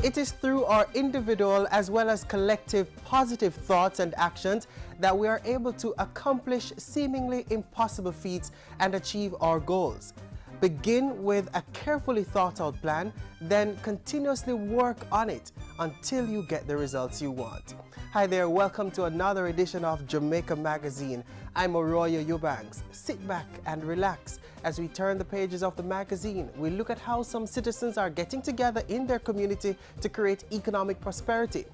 It is through our individual as well as collective positive thoughts and actions that we are able to accomplish seemingly impossible feats and achieve our goals. Begin with a carefully thought out plan, then continuously work on it until you get the results you want. Hi there, welcome to another edition of Jamaica Magazine. I'm Arroyo Eubanks. Sit back and relax. As we turn the pages of the magazine, we look at how some citizens are getting together in their community to create economic prosperity.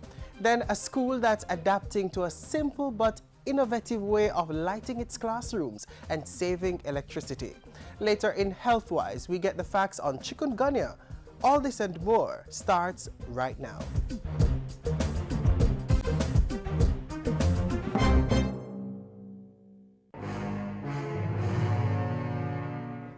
Then a school that's adapting to a simple but innovative way of lighting its classrooms and saving electricity. Later in Healthwise, we get the facts on chikungunya. All this and more starts right now.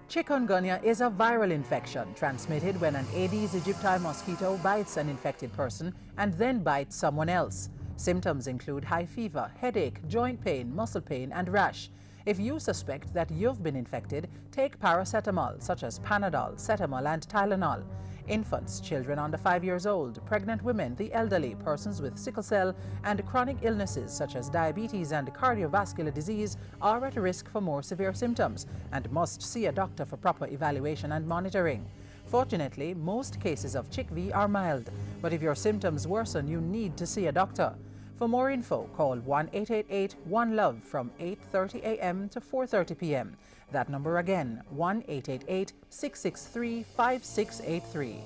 Chikungunya is a viral infection transmitted when an Aedes aegypti mosquito bites an infected person and then bites someone else. Symptoms include high fever, headache, joint pain, muscle pain, and rash. If you suspect that you've been infected, take paracetamol such as Panadol, Cetamol, and Tylenol. Infants, children under 5 years old, pregnant women, the elderly, persons with sickle cell, and chronic illnesses such as diabetes and cardiovascular disease are at risk for more severe symptoms and must see a doctor for proper evaluation and monitoring. Fortunately, most cases of CHIKV are mild, but if your symptoms worsen, you need to see a doctor. For more info, call 1-888-1-LOVE from 8:30 a.m. to 4:30 p.m. That number again, 1-888-663-5683.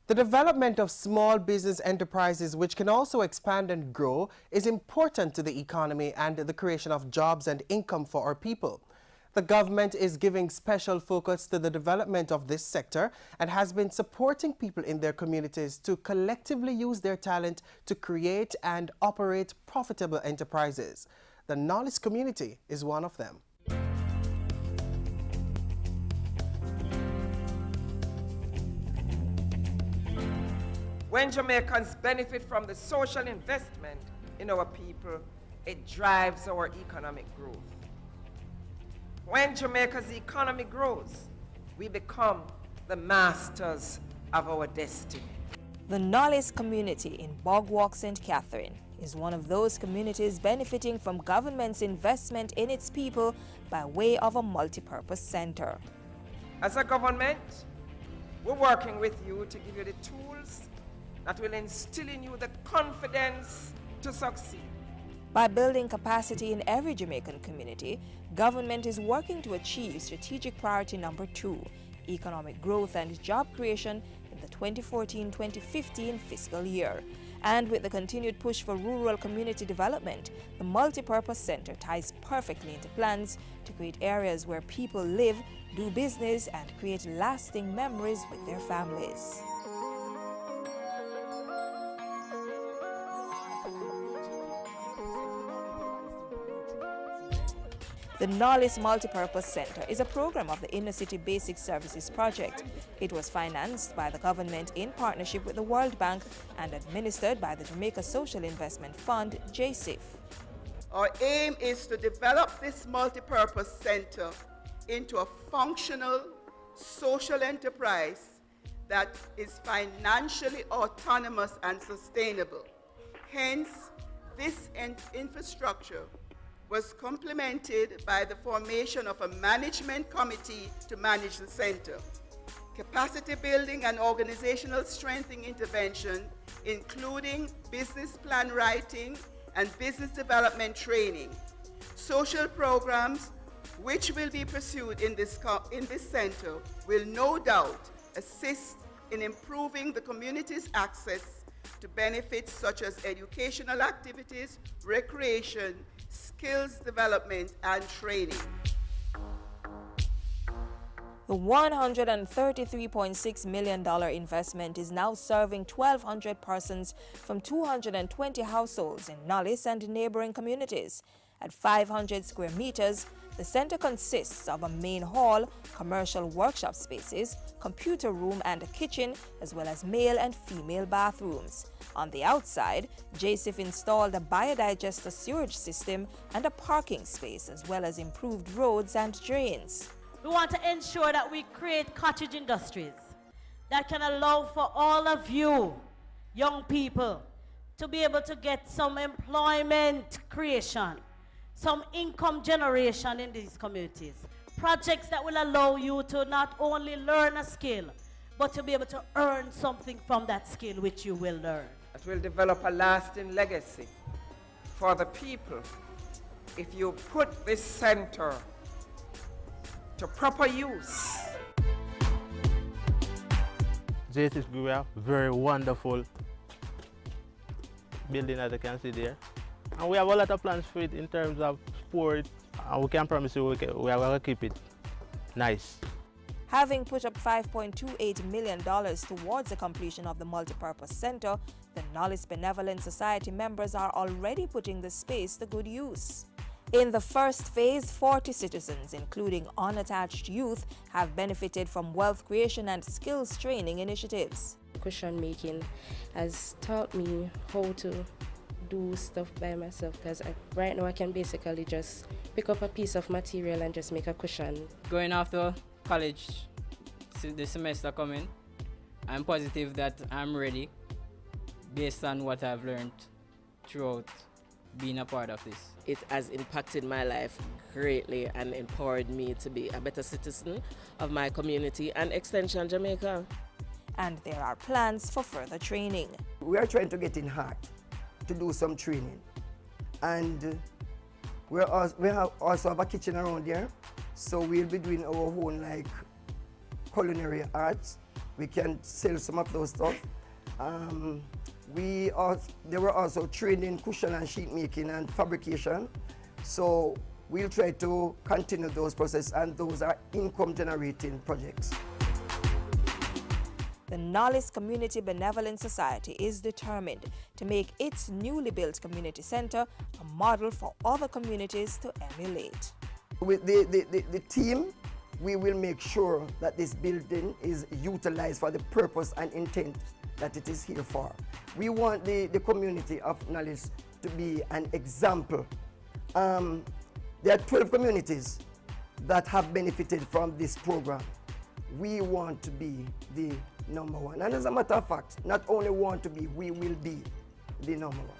The development of small business enterprises, which can also expand and grow, is important to the economy and the creation of jobs and income for our people. The government is giving special focus to the development of this sector and has been supporting people in their communities to collectively use their talent to create and operate profitable enterprises. The Knowledge community is one of them. When Jamaicans benefit from the social investment in our people, it drives our economic growth. When Jamaica's economy grows, we become the masters of our destiny. The Knowledge community in Bogwalk St. Catherine is one of those communities benefiting from government's investment in its people by way of a multi-purpose center. As a government, we're working with you to give you the tools that will instill in you the confidence to succeed. By building capacity in every Jamaican community, government is working to achieve strategic priority number 2, economic growth and job creation in the 2014-2015 fiscal year. And with the continued push for rural community development, the multipurpose center ties perfectly into plans to create areas where people live, do business, and create lasting memories with their families. The Knowledge Multipurpose Center is a program of the Inner City Basic Services Project. It was financed by the government in partnership with the World Bank and administered by the Jamaica Social Investment Fund, JSIF. Our aim is to develop this multipurpose center into a functional social enterprise that is financially autonomous and sustainable. Hence, this infrastructure was complemented by the formation of a management committee to manage the center. Capacity building and organizational strengthening intervention, including business plan writing and business development training. Social programs which will be pursued in this center will no doubt assist in improving the community's access to benefits such as educational activities, recreation, skills development, and training. The $133.6 million investment is now serving 1,200 persons from 220 households in Knowledge and neighboring communities. At 500 square meters, the center consists of a main hall, commercial workshop spaces, computer room and a kitchen, as well as male and female bathrooms. On the outside, JSIF installed a biodigester sewage system and a parking space, as well as improved roads and drains. We want to ensure that we create cottage industries that can allow for all of you, young people, to be able to get some employment creation, some income generation in these communities. Projects that will allow you to not only learn a skill, but to be able to earn something from that skill which you will learn. That will develop a lasting legacy for the people if you put this center to proper use. JSS Group, very wonderful building as you can see there. And we have a lot of plans for it in terms of sport, and we can promise you we are going to keep it nice. Having put up $5.28 million towards the completion of the multipurpose center, the Knowledge Benevolent Society members are already putting the space to good use. In the first phase, 40 citizens, including unattached youth, have benefited from wealth creation and skills training initiatives. Cushion making has taught me how to do stuff by myself, because right now I can basically just pick up a piece of material and just make a cushion. Going after college, the semester coming, I'm positive that I'm ready based on what I've learned throughout being a part of this. It has impacted my life greatly and empowered me to be a better citizen of my community and Extension Jamaica. And there are plans for further training. We are trying to get in heart to do some training. And we also have a kitchen around there, so we'll be doing our own like culinary arts. We can sell some of those stuff. They were also trained in cushion and sheet making and fabrication. So we'll try to continue those processes, and those are income generating projects. The Knowledge Community Benevolent Society is determined to make its newly built community center a model for other communities to emulate. With the team, we will make sure that this building is utilized for the purpose and intent that it is here for. We want the community of knowledge to be an example. There are 12 communities that have benefited from this program. We want to be the number one. And as a matter of fact, not only want to be, we will be the number one.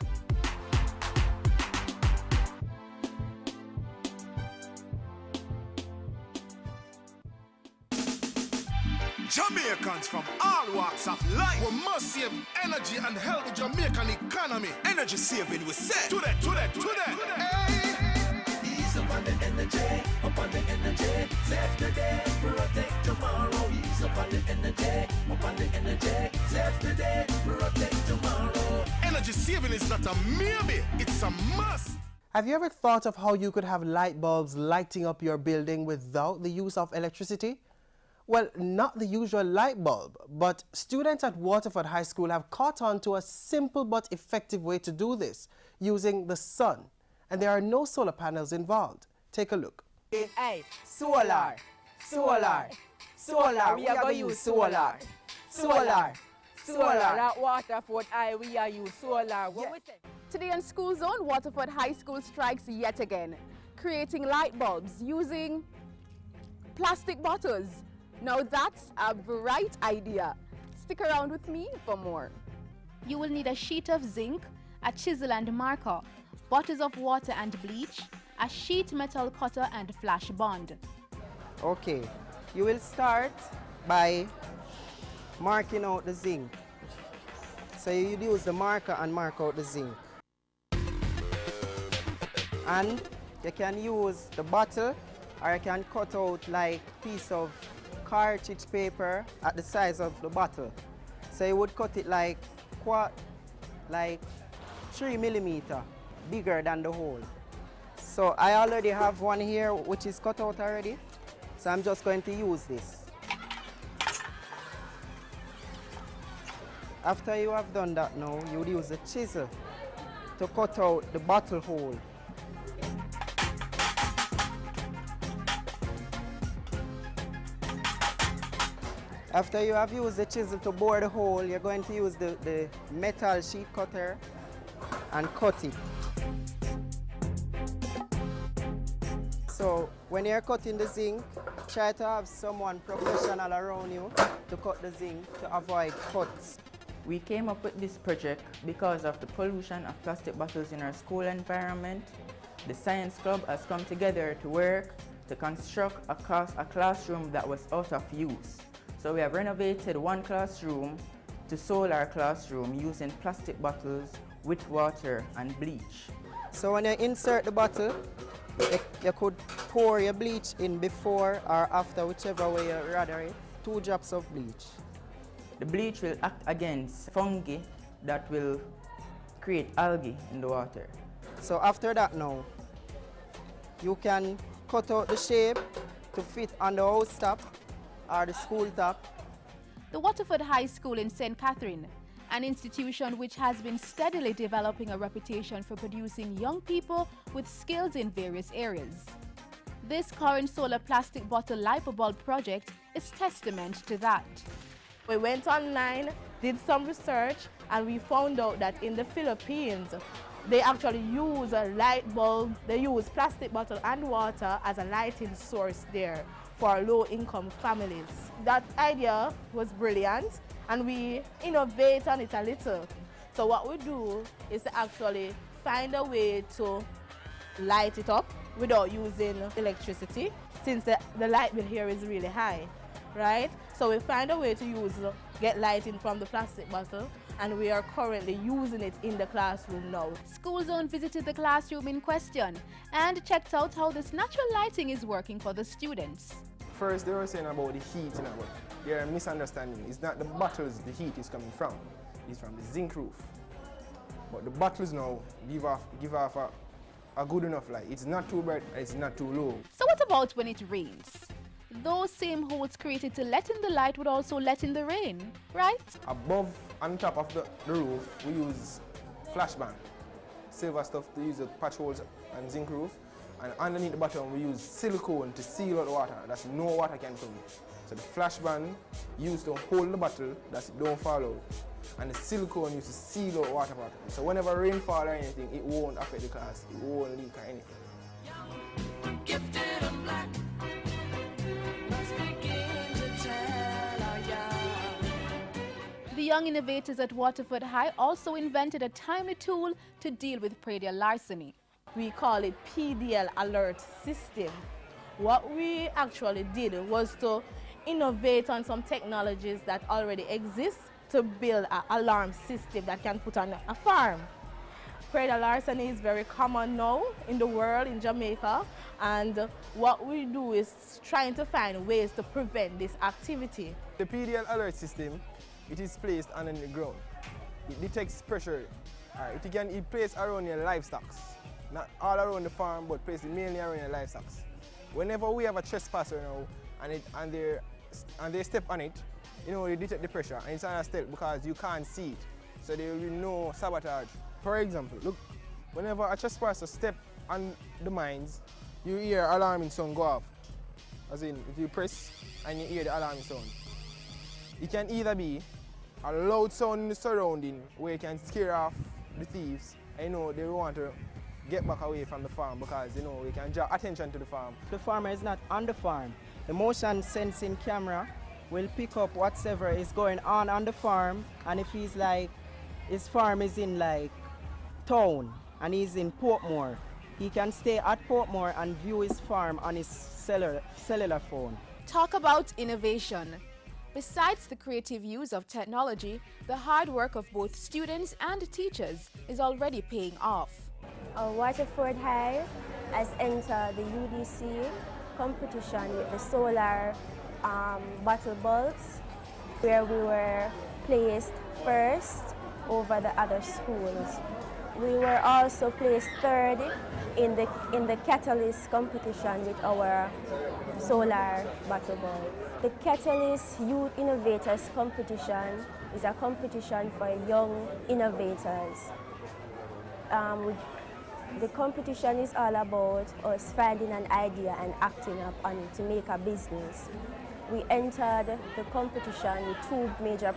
Jamaicans from all walks of life. We must save energy and help the Jamaican economy. Energy saving, we say. To that. Hey. Ease up on the energy, save today, protect tomorrow. Ease up on the energy, save today, protect tomorrow. Energy saving is not a maybe, it's a must. Have you ever thought of how you could have light bulbs lighting up your building without the use of electricity? Well, not the usual light bulb, but students at Waterford High School have caught on to a simple but effective way to do this, using the sun. And there are no solar panels involved. Take a look. Hey, solar. We are going to use solar. At Waterford High, we are use solar. Today on School Zone, Waterford High School strikes yet again, creating light bulbs using plastic bottles. Now that's a bright idea. Stick around with me for more. You will need a sheet of zinc, a chisel and marker, bottles of water and bleach, a sheet metal cutter and flash bond. Okay, you will start by marking out the zinc. So you use the marker and mark out the zinc. And you can use the bottle, or you can cut out like piece of cartridge paper at the size of the bottle. So you would cut it like 3 millimeter bigger than the hole. So I already have one here which is cut out already. So I'm just going to use this. After you have done that now, you would use the chisel to cut out the bottle hole. After you have used the chisel to bore the hole, you're going to use the metal sheet cutter and cut it. So When you're cutting the zinc, try to have someone professional around you to cut the zinc to avoid cuts. We came up with this project because of the pollution of plastic bottles in our school environment. The Science Club has come together to work to construct a classroom that was out of use. So we have renovated one classroom to solar classroom using plastic bottles with water and bleach. So when you insert the bottle, you could pour your bleach in before or after, whichever way you rather it. 2 drops of bleach. The bleach will act against fungi that will create algae in the water. So after that now, you can cut out the shape to fit on the house top or the school top. The Waterford High School in St. Catherine, an institution which has been steadily developing a reputation for producing young people with skills in various areas. This current solar plastic bottle lipobulb project is testament to that. We went online, did some research, and we found out that in the Philippines, they actually use a light bulb, they use plastic bottle and water as a lighting source there for low-income families. That idea was brilliant, and we innovate on it a little. So what we do is to actually find a way to light it up without using electricity, since the light bill here is really high, right? So we find a way to get lighting from the plastic bottle, and we are currently using it in the classroom now. School Zone visited the classroom in question and checked out how this natural lighting is working for the students. First, they were saying about the heat, but they're misunderstanding. It's not the bottles the heat is coming from, it's from the zinc roof. But the bottles now give off a good enough light. It's not too bright, it's not too low. So what about when it rains? Those same holes created to let in the light would also let in the rain, right? Above and top of the roof, we use flashband, silver stuff to use the patch holes and zinc roof. And underneath the bottom, we use silicone to seal out the water, that's no water can come. So the flashband used to hold the bottle, that it don't fall out. And the silicone used to seal out water bottle. So whenever rain fall or anything, it won't affect the class, it won't leak or anything. Gifted and black. The young innovators at Waterford High also invented a timely tool to deal with predial larceny. We call it PDL alert system. What we actually did was to innovate on some technologies that already exist to build an alarm system that can put on a farm. Predial larceny is very common now in the world, in Jamaica, and what we do is trying to find ways to prevent this activity. The PDL alert system, it is placed under the ground. It detects pressure. It placed around your livestock. Not all around the farm, but placed mainly around your livestock. Whenever we have a trespasser now and they step on it, they detect the pressure and it's on a step because you can't see it. So there will be no sabotage. For example, look, whenever a trespasser step on the mines, you hear alarming sound go off. As in, if you press and you hear the alarming sound. It can either be a loud sound in the surrounding where it can scare off the thieves. They want to get back away from the farm because we can draw attention to the farm. The farmer is not on the farm. The motion sensing camera will pick up whatever is going on the farm, and if he's like, his farm is in like town and he's in Portmore, he can stay at Portmore and view his farm on his cellular phone. Talk about innovation. Besides the creative use of technology, the hard work of both students and teachers is already paying off. Waterford High has entered the UDC competition with the solar bottle bulbs, where we were placed first over the other schools. We were also placed third in the Catalyst competition with our solar bottle bulb. The Catalyst Youth Innovators competition is a competition for young innovators. The competition is all about us finding an idea and acting up on it to make a business. We entered the competition with 2 major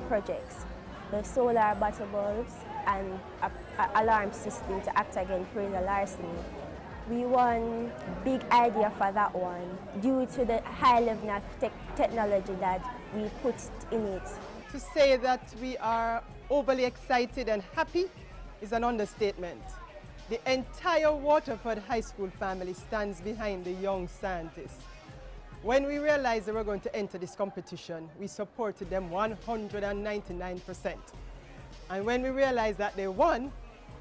projects, the solar bottle bulbs and an alarm system to act against predial larceny. we won big idea for that one due to the high level of technology that we put in it. To say that we are overly excited and happy is an understatement. The entire Waterford High School family stands behind the young scientists. When we realized they were going to enter this competition, we supported them 199%. And when we realized that they won,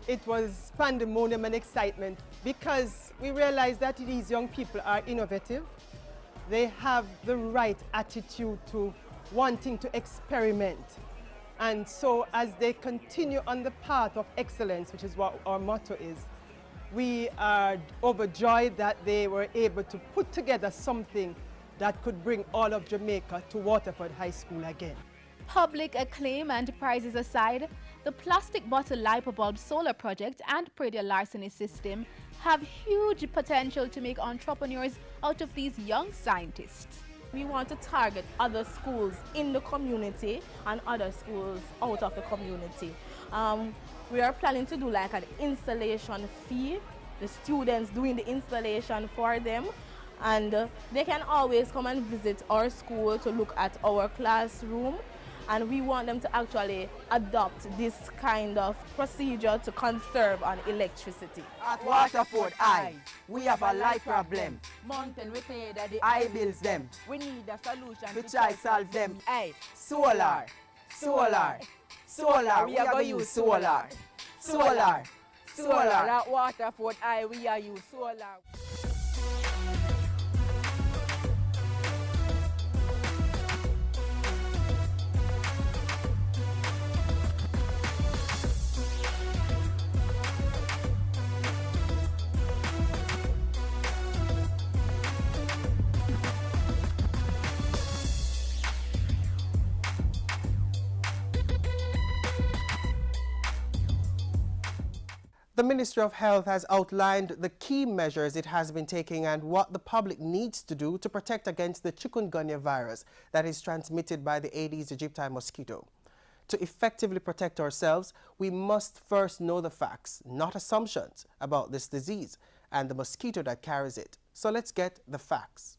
it was pandemonium and excitement because we realized that these young people are innovative. They have the right attitude to wanting to experiment. And so as they continue on the path of excellence, which is what our motto is, we are overjoyed that they were able to put together something that could bring all of Jamaica to Waterford High School again. Public acclaim and prizes aside, the plastic bottle lipobulb solar project and Pradia larceny system have huge potential to make entrepreneurs out of these young scientists. We want to target other schools in the community and other schools out of the community. We are planning to do like an installation fee, the students doing the installation for them, and they can always come and visit our school to look at our classroom, and we want them to actually adopt this kind of procedure to conserve on electricity. At Waterford High, we have a light problem. Mountain we pay that the eye bills them. We need a solution to try solve them. Hey, solar, solar, solar. We are going to use solar, solar, solar. At Waterford High, we are use solar. The Ministry of Health has outlined the key measures it has been taking and what the public needs to do to protect against the chikungunya virus that is transmitted by the Aedes aegypti mosquito. To effectively protect ourselves, we must first know the facts, not assumptions, about this disease and the mosquito that carries it. So let's get the facts.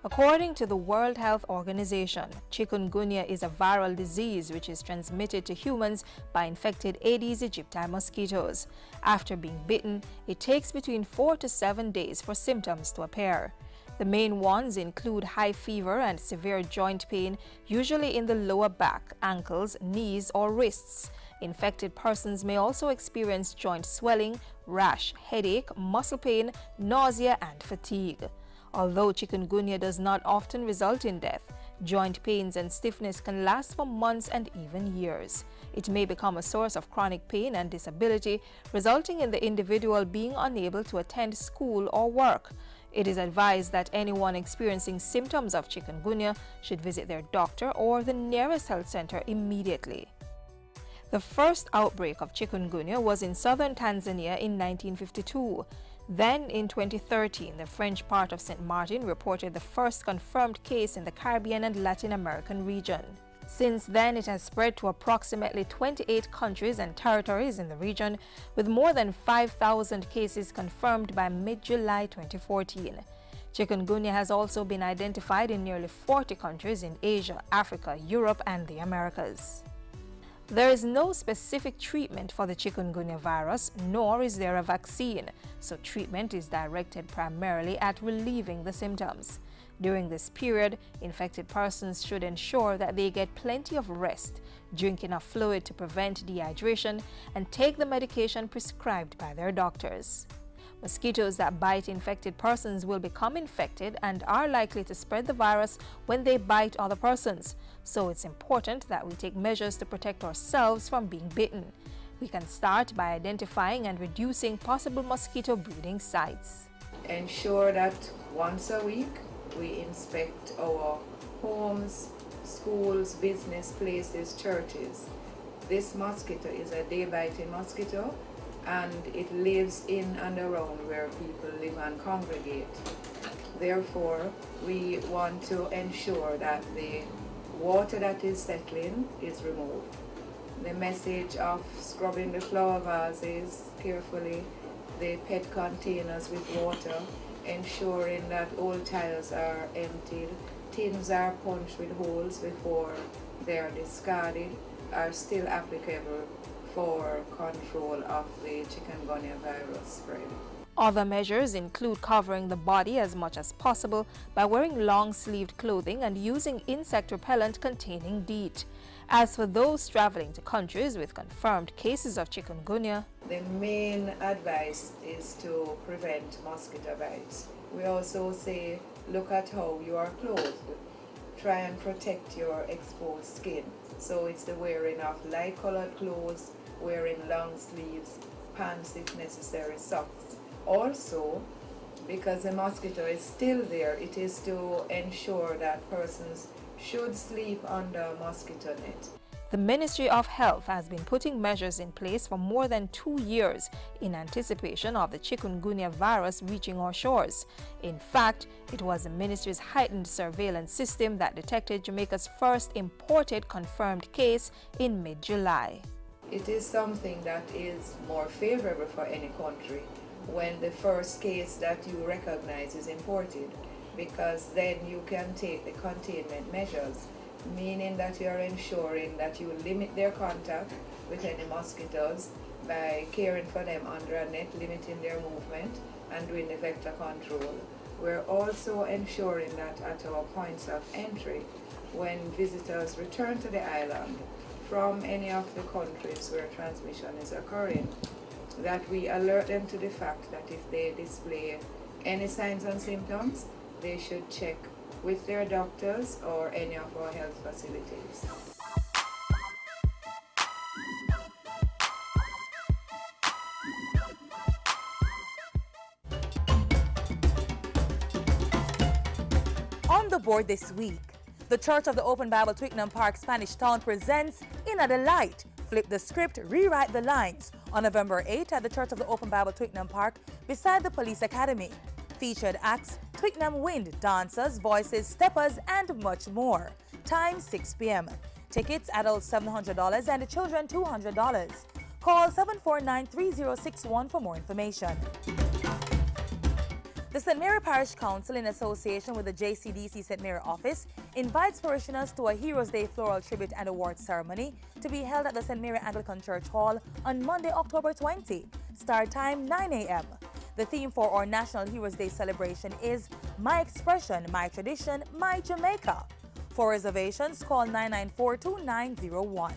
According to the World Health Organization, chikungunya is a viral disease which is transmitted to humans by infected Aedes aegypti mosquitoes. After being bitten, it takes between 4 to 7 days for symptoms to appear. The main ones include high fever and severe joint pain, usually in the lower back, ankles, knees, or wrists. Infected persons may also experience joint swelling, rash, headache, muscle pain, nausea, and fatigue. Although chikungunya does not often result in death, joint pains and stiffness can last for months and even years. It may become a source of chronic pain and disability, resulting in the individual being unable to attend school or work. It is advised that anyone experiencing symptoms of chikungunya should visit their doctor or the nearest health center immediately. The first outbreak of chikungunya was in southern Tanzania in 1952. Then, in 2013, the French part of St. Martin reported the first confirmed case in the Caribbean and Latin American region. Since then, it has spread to approximately 28 countries and territories in the region, with more than 5,000 cases confirmed by mid-July 2014. Chikungunya has also been identified in nearly 40 countries in Asia, Africa, Europe, and the Americas. There is no specific treatment for the chikungunya virus, nor is there a vaccine, so treatment is directed primarily at relieving the symptoms. During this period, infected persons should ensure that they get plenty of rest, drink enough fluid to prevent dehydration, and take the medication prescribed by their doctors. Mosquitoes that bite infected persons will become infected and are likely to spread the virus when they bite other persons. So it's important that we take measures to protect ourselves from being bitten. We can start by identifying and reducing possible mosquito breeding sites. Ensure that once a week we inspect our homes, schools, business places, churches. This mosquito is a day-biting mosquito and it lives in and around where people live and congregate. Therefore, we want to ensure that the water that is settling is removed. The message of scrubbing the flower vases carefully, the PET containers with water, ensuring that all tiles are emptied, tins are punched with holes before they are discarded, are still applicable for control of the chikungunya virus spread. Other measures include covering the body as much as possible by wearing long-sleeved clothing and using insect repellent containing DEET. As for those traveling to countries with confirmed cases of chikungunya, the main advice is to prevent mosquito bites. We also say, look at how you are clothed. Try and protect your exposed skin. So it's the wearing of light-colored clothes, wearing long sleeves, pants if necessary, socks. Also, because the mosquito is still there, it is to ensure that persons should sleep under a mosquito net. the Ministry of Health has been putting measures in place for more than 2 years in anticipation of the chikungunya virus reaching our shores. In fact, it was the ministry's heightened surveillance system that detected Jamaica's first imported confirmed case in mid-July. It is something that is more favorable for any country when the first case that you recognize is imported, because then you can take the containment measures, meaning that you are ensuring that you limit their contact with any mosquitoes by caring for them under a net, limiting their movement and doing the vector control. We're also ensuring that at our points of entry, when visitors return to the island from any of the countries where transmission is occurring, that we alert them to the fact that if they display any signs and symptoms, they should check with their doctors or any of our health facilities. On the board this week, the Church of the Open Bible Twickenham Park Spanish Town presents Inna the Light, Flip the Script, Rewrite the Lines on November 8 at the Church of the Open Bible Twickenham Park beside the Police Academy. Featured acts, Twickenham Wind, dancers, voices, steppers, and much more. Time 6 p.m. Tickets adults $700 and children $200. Call 749-3061 for more information. The St. Mary Parish Council, in association with the JCDC St. Mary office, invites parishioners to a Heroes Day floral tribute and awards ceremony to be held at the St. Mary Anglican Church Hall on Monday, October 20. Start time 9 a.m. The theme for our National Heroes Day celebration is My Expression, My Tradition, My Jamaica. For reservations, call 994-2901.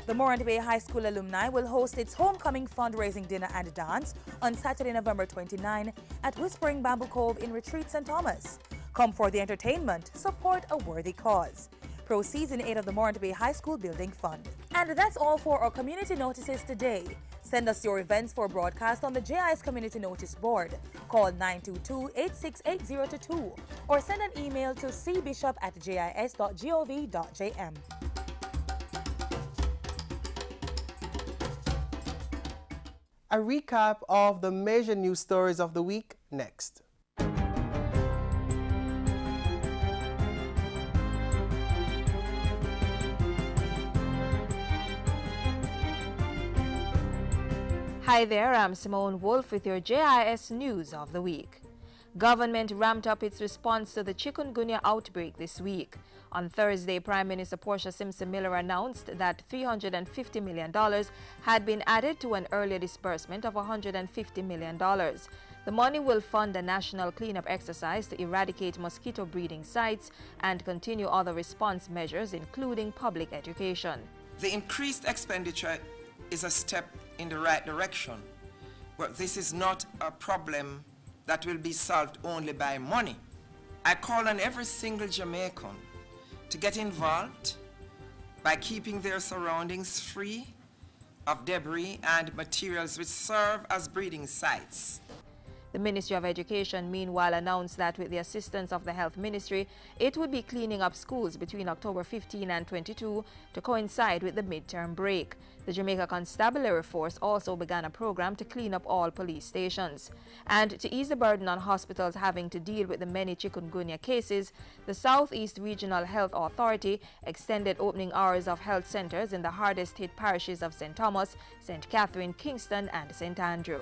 The Morant Bay High School alumni will host its homecoming fundraising dinner and dance on Saturday, November 29 at Whispering Bamboo Cove in Retreat, St. Thomas. Come for the entertainment, support a worthy cause. Proceeds in aid of the Morant Bay High School Building Fund. And that's all for our community notices today. Send us your events for broadcast on the JIS Community Notice Board. Call 922-868022 or send an email to cbishop@jis.gov.jm. A recap of the major news stories of the week next. Hi there, I'm Simone Wolf with your JIS News of the Week. Government ramped up its response to the chikungunya outbreak this week. On Thursday, Prime Minister Portia Simpson Miller announced that $350 million had been added to an earlier disbursement of $150 million. The money will fund a national cleanup exercise to eradicate mosquito breeding sites and continue other response measures, including public education. The increased expenditure is a step in the right direction, but this is not a problem that will be solved only by money. I call on every single Jamaican to get involved by keeping their surroundings free of debris and materials which serve as breeding sites. The Ministry of Education, meanwhile, announced that with the assistance of the Health Ministry, it would be cleaning up schools between October 15 and 22 to coincide with the midterm break. The Jamaica Constabulary Force also began a program to clean up all police stations. And to ease the burden on hospitals having to deal with the many chikungunya cases, the Southeast Regional Health Authority extended opening hours of health centers in the hardest hit parishes of St. Thomas, St. Catherine, Kingston, and St. Andrew.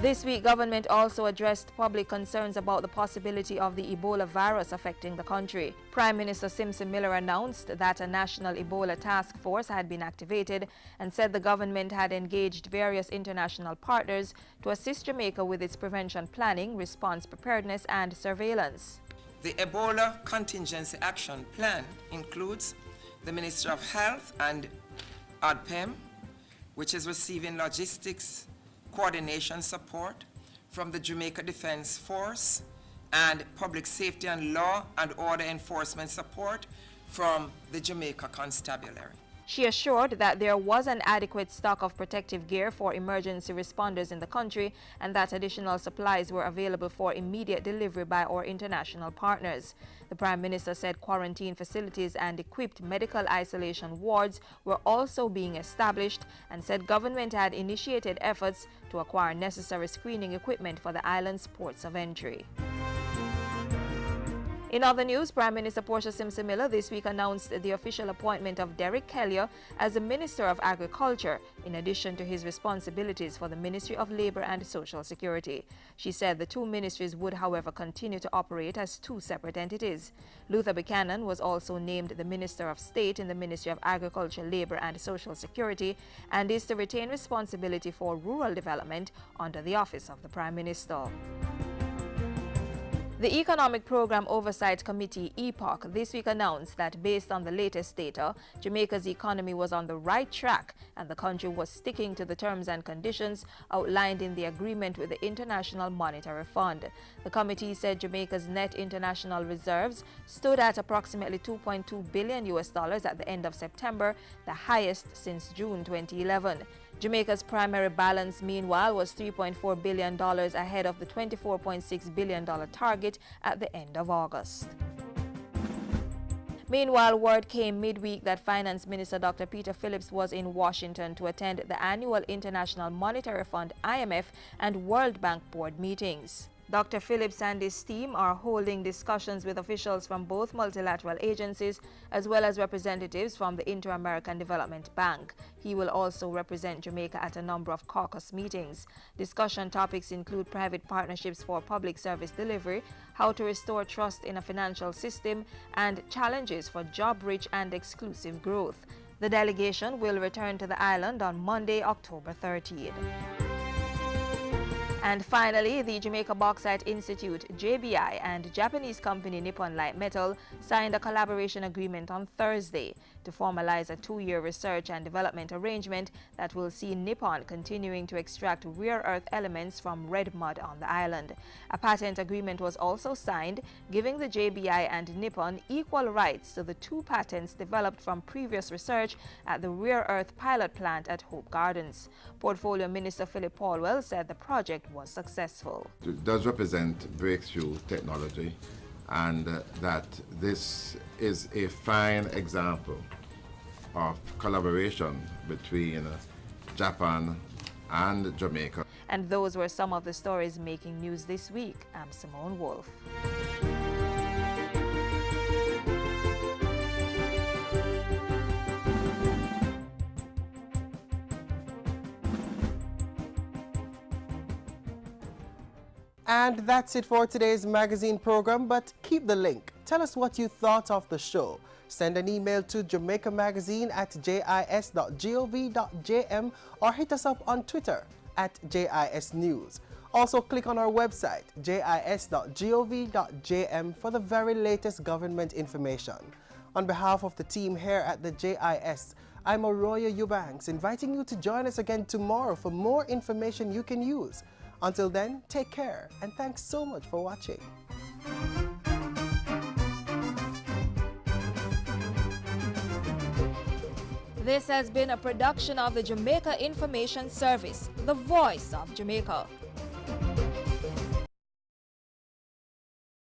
This week, government also addressed public concerns about the possibility of the Ebola virus affecting the country. Prime Minister Simpson Miller announced that a national Ebola task force had been activated and said the government had engaged various international partners to assist Jamaica with its prevention planning, response preparedness, and surveillance. The Ebola Contingency Action Plan includes the Ministry of Health and ADPEM, which is receiving logistics coordination support from the Jamaica Defense Force and public safety and law and order enforcement support from the Jamaica Constabulary. She assured that there was an adequate stock of protective gear for emergency responders in the country and that additional supplies were available for immediate delivery by our international partners. The Prime Minister said quarantine facilities and equipped medical isolation wards were also being established and said government had initiated efforts to acquire necessary screening equipment for the island's ports of entry. In other news, Prime Minister Portia Simpson Miller this week announced the official appointment of Derek Kellier as the Minister of Agriculture, in addition to his responsibilities for the Ministry of Labour and Social Security. She said the two ministries would, however, continue to operate as two separate entities. Luther Buchanan was also named the Minister of State in the Ministry of Agriculture, Labour and Social Security and is to retain responsibility for rural development under the office of the Prime Minister. The Economic Program Oversight Committee, EPOC, this week announced that based on the latest data, Jamaica's economy was on the right track and the country was sticking to the terms and conditions outlined in the agreement with the International Monetary Fund. The committee said Jamaica's net international reserves stood at approximately $2.2 billion at the end of September, the highest since June 2011. Jamaica's primary balance, meanwhile, was $3.4 billion ahead of the $24.6 billion target at the end of August. Meanwhile, word came midweek that Finance Minister Dr. Peter Phillips was in Washington to attend the annual International Monetary Fund (IMF) and World Bank board meetings. Dr. Phillips and his team are holding discussions with officials from both multilateral agencies as well as representatives from the Inter-American Development Bank. He will also represent Jamaica at a number of caucus meetings. Discussion topics include private partnerships for public service delivery, how to restore trust in a financial system, and challenges for job-rich and exclusive growth. The delegation will return to the island on Monday, October 30th. And finally, the Jamaica Bauxite Institute, JBI, and Japanese company Nippon Light Metal signed a collaboration agreement on Thursday to formalize a 2-year research and development arrangement that will see Nippon continuing to extract rare earth elements from red mud on the island. A patent agreement was also signed, giving the JBI and Nippon equal rights to the 2 patents developed from previous research at the rare earth pilot plant at Hope Gardens. Portfolio Minister Philip Paulwell said the project was successful. It does represent breakthrough technology, and that this is a fine example of collaboration between Japan and Jamaica. And those were some of the stories making news this week. I'm Simone Wolf. And that's it for today's magazine program, but keep the link. Tell us what you thought of the show. Send an email to jamaicamagazine@jis.gov.jm or hit us up on Twitter @JISNews. Also click on our website jis.gov.jm for the very latest government information. On behalf of the team here at the JIS, I'm Arroyo Eubanks, inviting you to join us again tomorrow for more information you can use. Until then, take care, and thanks so much for watching. This has been a production of the Jamaica Information Service, the voice of Jamaica.